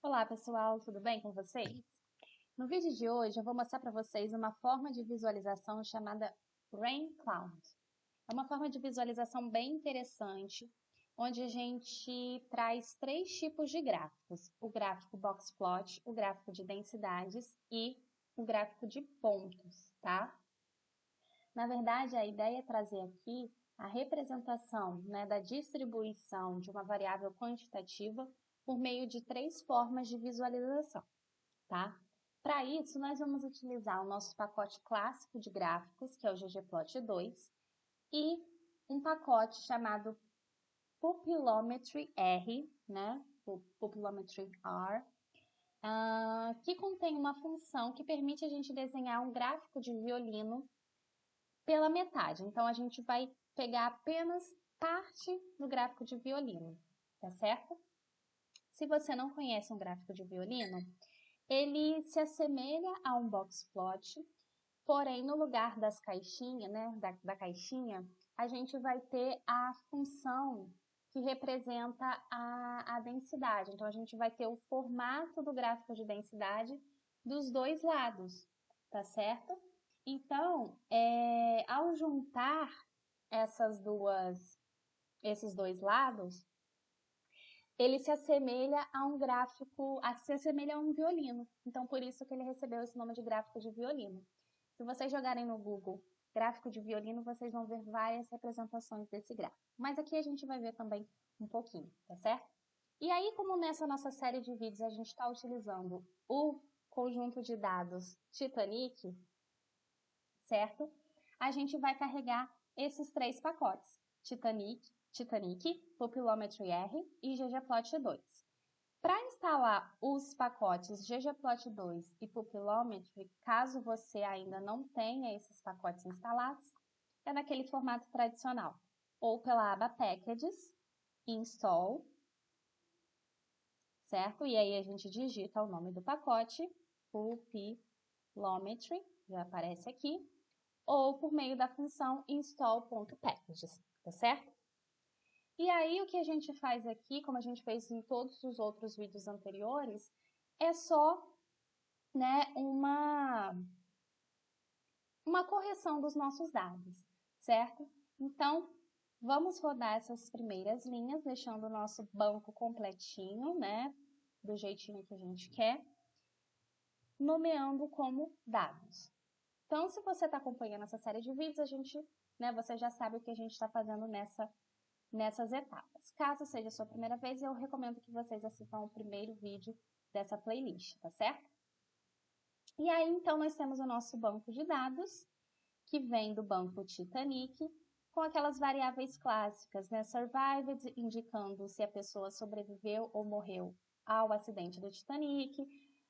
Olá pessoal, tudo bem com vocês? No vídeo de hoje eu vou mostrar para vocês uma forma de visualização chamada Rain Cloud. É uma forma de visualização bem interessante, onde a gente traz três tipos de gráficos. O gráfico box plot, o gráfico de densidades e o gráfico de pontos, tá? Na verdade, a ideia é trazer aqui a representação, da distribuição de uma variável quantitativa por meio de três formas de visualização, tá? Para isso, nós vamos utilizar o nosso pacote clássico de gráficos, que é o ggplot2, e um pacote chamado Pupillometry R, Pupillometry R, que contém uma função que permite a gente desenhar um gráfico de violino pela metade. Então, a gente vai pegar apenas parte do gráfico de violino, tá certo? Se você não conhece um gráfico de violino, ele se assemelha a um box plot, porém, no lugar das caixinhas, da caixinha, a gente vai ter a função que representa a densidade. Então, a gente vai ter o formato do gráfico de densidade dos dois lados, tá certo? Então, ao juntar esses dois lados, ele se assemelha a um gráfico, se assemelha a um violino. Então, por isso que ele recebeu esse nome de gráfico de violino. Se vocês jogarem no Google gráfico de violino, vocês vão ver várias representações desse gráfico. Mas aqui a gente vai ver também um pouquinho, tá certo? E aí, como nessa nossa série de vídeos a gente está utilizando o conjunto de dados Titanic, certo? A gente vai carregar esses três pacotes, Titanic, Pupillometry R e ggplot2. Para instalar os pacotes ggplot2 e Pupillometry, caso você ainda não tenha esses pacotes instalados, é naquele formato tradicional, ou pela aba Packages, Install, certo? E aí a gente digita o nome do pacote, Pupillometry, já aparece aqui, ou por meio da função install.packages, tá certo? E aí o que a gente faz aqui, como a gente fez em todos os outros vídeos anteriores, é só uma correção dos nossos dados, certo? Então, vamos rodar essas primeiras linhas, deixando o nosso banco completinho, do jeitinho que a gente quer, nomeando como dados. Então, se você está acompanhando essa série de vídeos, você já sabe o que a gente está fazendo nessas etapas. Caso seja a sua primeira vez, eu recomendo que vocês assistam o primeiro vídeo dessa playlist, tá certo? E aí, então, nós temos o nosso banco de dados, que vem do banco Titanic, com aquelas variáveis clássicas, Survived, indicando se a pessoa sobreviveu ou morreu ao acidente do Titanic,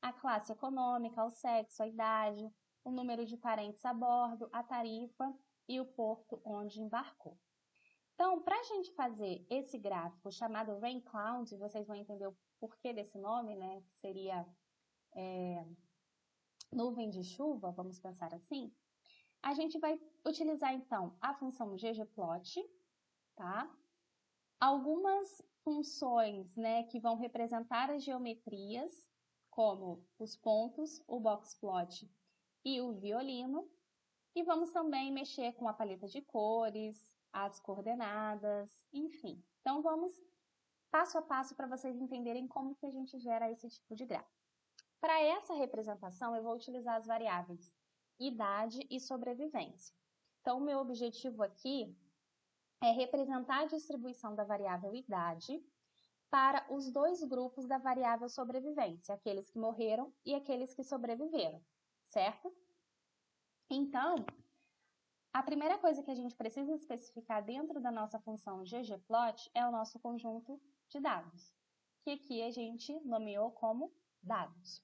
a classe econômica, o sexo, a idade, o número de parentes a bordo, a tarifa e o porto onde embarcou. Então, para a gente fazer esse gráfico chamado Rain Cloud, vocês vão entender o porquê desse nome, que seria nuvem de chuva, vamos pensar assim, a gente vai utilizar, então, a função ggplot, tá? Algumas funções, que vão representar as geometrias, como os pontos, o boxplot e o violino. E vamos também mexer com a paleta de cores, as coordenadas, enfim. Então, vamos passo a passo para vocês entenderem como que a gente gera esse tipo de gráfico. Para essa representação, eu vou utilizar as variáveis idade e sobrevivência. Então, o meu objetivo aqui é representar a distribuição da variável idade para os dois grupos da variável sobrevivência, aqueles que morreram e aqueles que sobreviveram, certo? Então, a primeira coisa que a gente precisa especificar dentro da nossa função ggplot é o nosso conjunto de dados, que aqui a gente nomeou como dados.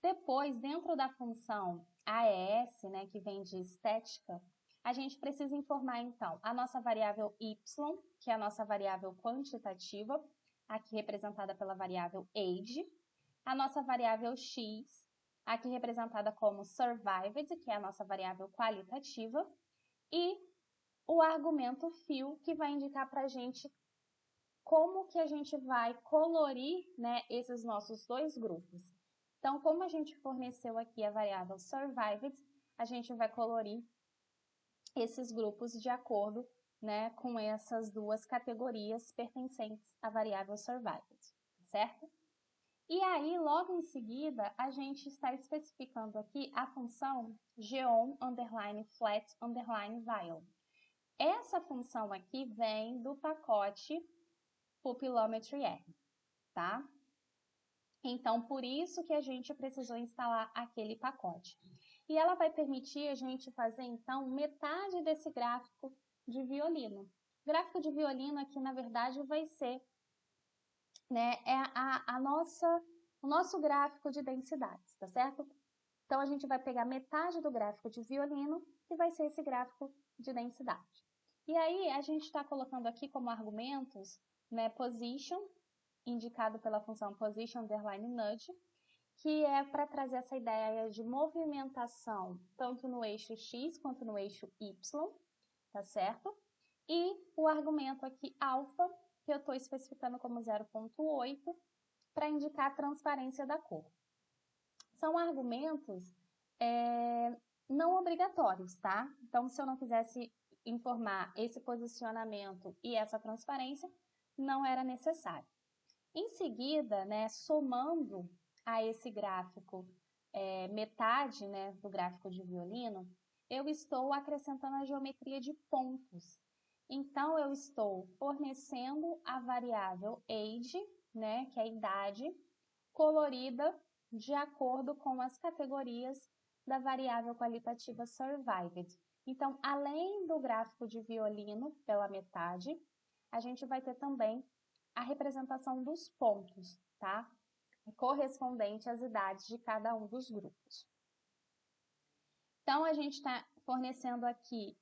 Depois, dentro da função AES, que vem de estética, a gente precisa informar, então, a nossa variável y, que é a nossa variável quantitativa, aqui representada pela variável age, a nossa variável x, aqui representada como survived, que é a nossa variável qualitativa, e o argumento fill, que vai indicar para a gente como que a gente vai colorir, né, esses nossos dois grupos. Então, como a gente forneceu aqui a variável survived, a gente vai colorir esses grupos de acordo, né, com essas duas categorias pertencentes à variável survived, certo? E aí, logo em seguida, a gente está especificando aqui a função geom_flat_while. Essa função aqui vem do pacote pupillometry_r, tá? Então, por isso que a gente precisou instalar aquele pacote. E ela vai permitir a gente fazer, então, metade desse gráfico de violino. O gráfico de violino aqui, na verdade, vai ser, né, o nosso gráfico de densidades, tá certo? Então, a gente vai pegar metade do gráfico de violino, que vai ser esse gráfico de densidade. E aí, a gente está colocando aqui como argumentos, né, position, indicado pela função position_nudge, que é para trazer essa ideia de movimentação tanto no eixo x quanto no eixo y, tá certo? E o argumento aqui alfa, que eu estou especificando como 0,8, para indicar a transparência da cor. São argumentos não obrigatórios, tá? Então, se eu não quisesse informar esse posicionamento e essa transparência, não era necessário. Em seguida, né, somando a esse gráfico metade, né, do gráfico de violino, eu estou acrescentando a geometria de pontos. Então, eu estou fornecendo a variável age, né, que é a idade, colorida de acordo com as categorias da variável qualitativa survived. Então, além do gráfico de violino pela metade, a gente vai ter também a representação dos pontos, tá? Correspondente às idades de cada um dos grupos. Então, a gente está fornecendo aqui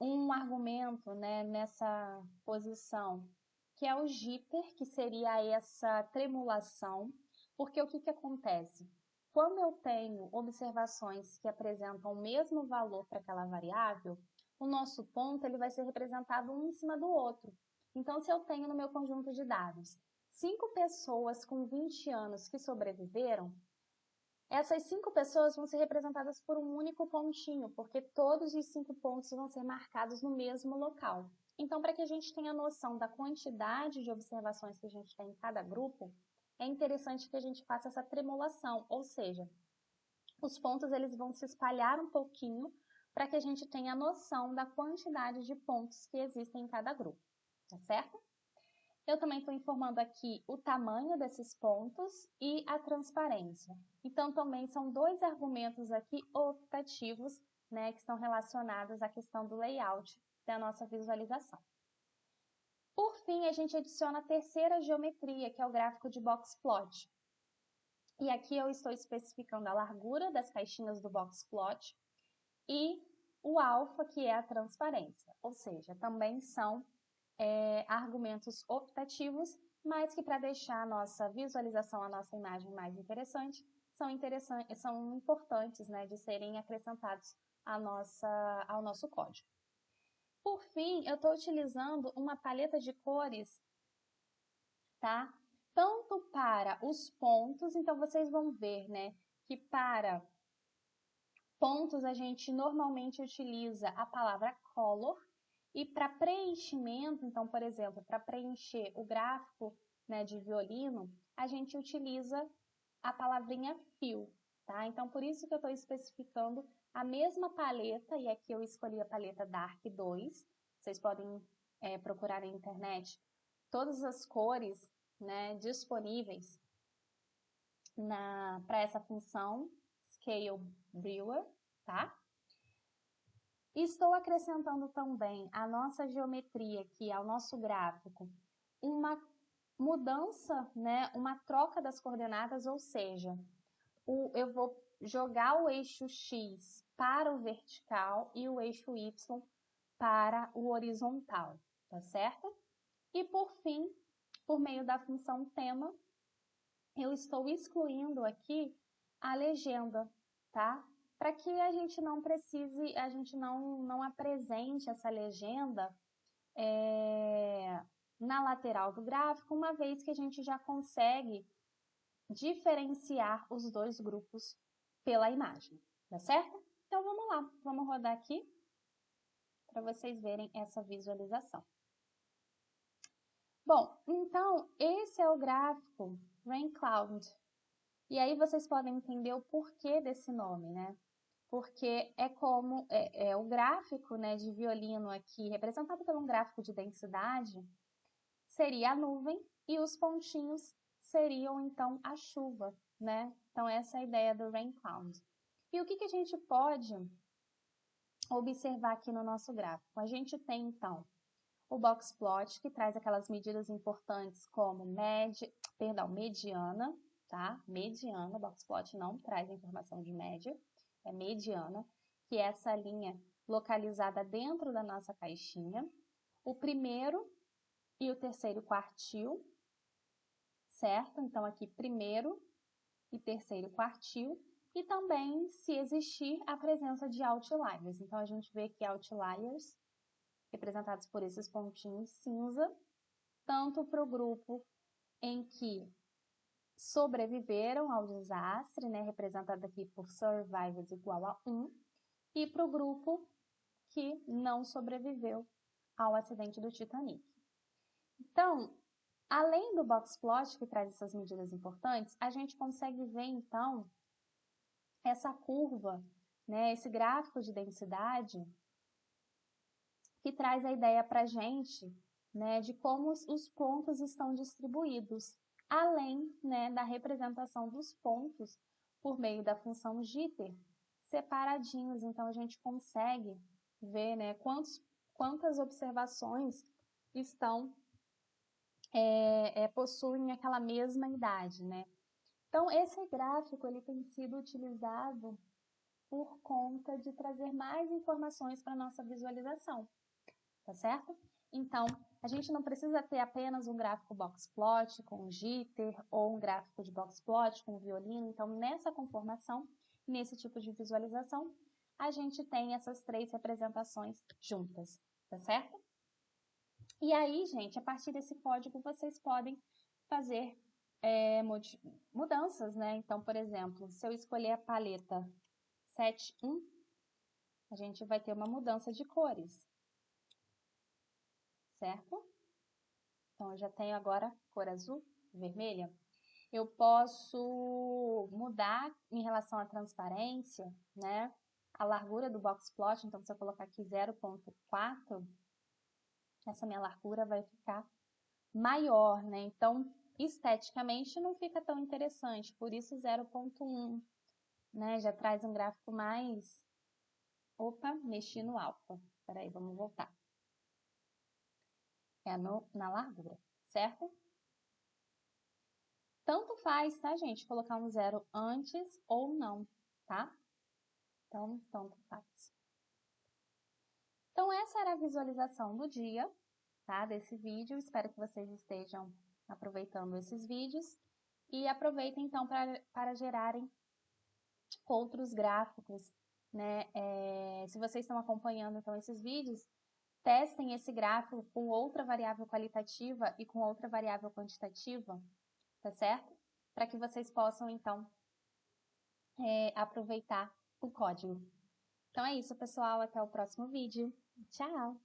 um argumento, né, nessa posição, que é o jitter, que seria essa tremulação, porque o que acontece? Quando eu tenho observações que apresentam o mesmo valor para aquela variável, o nosso ponto ele vai ser representado um em cima do outro. Então, se eu tenho no meu conjunto de dados 5 pessoas com 20 anos que sobreviveram, essas 5 pessoas vão ser representadas por um único pontinho, porque todos os 5 pontos vão ser marcados no mesmo local. Então, para que a gente tenha noção da quantidade de observações que a gente tem em cada grupo, é interessante que a gente faça essa tremulação, ou seja, os pontos eles vão se espalhar um pouquinho para que a gente tenha noção da quantidade de pontos que existem em cada grupo, tá certo? Eu também estou informando aqui o tamanho desses pontos e a transparência. Então, também são dois argumentos aqui optativos, né, que estão relacionados à questão do layout da nossa visualização. Por fim, a gente adiciona a terceira geometria, que é o gráfico de box plot. E aqui eu estou especificando a largura das caixinhas do box plot e o alfa, que é a transparência. Ou seja, também são argumentos optativos, mas que para deixar a nossa visualização, a nossa imagem mais interessante, são importantes, né, de serem acrescentados ao nosso código. Por fim, eu estou utilizando uma paleta de cores, tá? Tanto para os pontos, então vocês vão ver, né, que para pontos a gente normalmente utiliza a palavra color, e para preenchimento, então, por exemplo, para preencher o gráfico, né, de violino, a gente utiliza a palavrinha fill, tá? Então, por isso que eu estou especificando a mesma paleta, e aqui eu escolhi a paleta Dark 2. Vocês podem procurar na internet todas as cores, né, disponíveis para essa função Scale Brewer, tá? Estou acrescentando também à nossa geometria aqui, ao nosso gráfico, uma mudança, né, uma troca das coordenadas, ou seja, eu vou jogar o eixo X para o vertical e o eixo Y para o horizontal, tá certo? E por fim, por meio da função tema, eu estou excluindo aqui a legenda, tá? Para que a gente não precise, a gente não apresente essa legenda na lateral do gráfico, uma vez que a gente já consegue diferenciar os dois grupos pela imagem, tá certo? Então, vamos lá, vamos rodar aqui para vocês verem essa visualização. Bom, então, esse é o gráfico Rain Cloud. E aí vocês podem entender o porquê desse nome, né? Porque é como o gráfico, né, de violino aqui, representado por um gráfico de densidade, seria a nuvem e os pontinhos seriam, então, a chuva, né? Então, essa é a ideia do Rain Cloud. E o que a gente pode observar aqui no nosso gráfico? A gente tem, então, o box plot, que traz aquelas medidas importantes como mediana, tá? Mediana, box plot não traz informação de média, é mediana, que é essa linha localizada dentro da nossa caixinha. O primeiro e o terceiro quartil, certo? Então, aqui, primeiro e terceiro quartil. E também, se existir, a presença de outliers. Então, a gente vê aqui outliers, representados por esses pontinhos cinza, tanto para o grupo em que sobreviveram ao desastre, né, representado aqui por survivors igual a 1, e para o grupo que não sobreviveu ao acidente do Titanic. Então, além do box plot, que traz essas medidas importantes, a gente consegue ver, então, essa curva, né, esse gráfico de densidade, que traz a ideia para a gente, né, de como os pontos estão distribuídos, além, né, da representação dos pontos por meio da função jitter, separadinhos. Então, a gente consegue ver, né, quantas observações estão possuem aquela mesma idade, né? Então, esse gráfico ele tem sido utilizado por conta de trazer mais informações para a nossa visualização, tá certo? Então, a gente não precisa ter apenas um gráfico box plot com jitter ou um gráfico de box plot com violino. Então, nessa conformação, nesse tipo de visualização, a gente tem essas três representações juntas, tá certo? E aí, gente, a partir desse código, vocês podem fazer mudanças, né? Então, por exemplo, se eu escolher a paleta 7.1, a gente vai ter uma mudança de cores, certo? Então, eu já tenho agora cor azul, vermelha. Eu posso mudar em relação à transparência, né? A largura do box plot, então, se eu colocar aqui 0.4, essa minha largura vai ficar maior, né? Então, esteticamente não fica tão interessante, por isso 0.1, né? Já traz um gráfico mais... Opa, mexi no alfa. Peraí, vamos voltar. É na largura, certo? Tanto faz, tá, gente? Colocar um zero antes ou não, tá? Então, tanto faz. Então, essa era a visualização do dia, tá? Desse vídeo. Espero que vocês estejam aproveitando esses vídeos. E aproveitem, então, para gerarem outros gráficos, né? Se vocês estão acompanhando, então, esses vídeos, testem esse gráfico com outra variável qualitativa e com outra variável quantitativa, tá certo? Para que vocês possam, então, aproveitar o código. Então é isso, pessoal. Até o próximo vídeo. Tchau!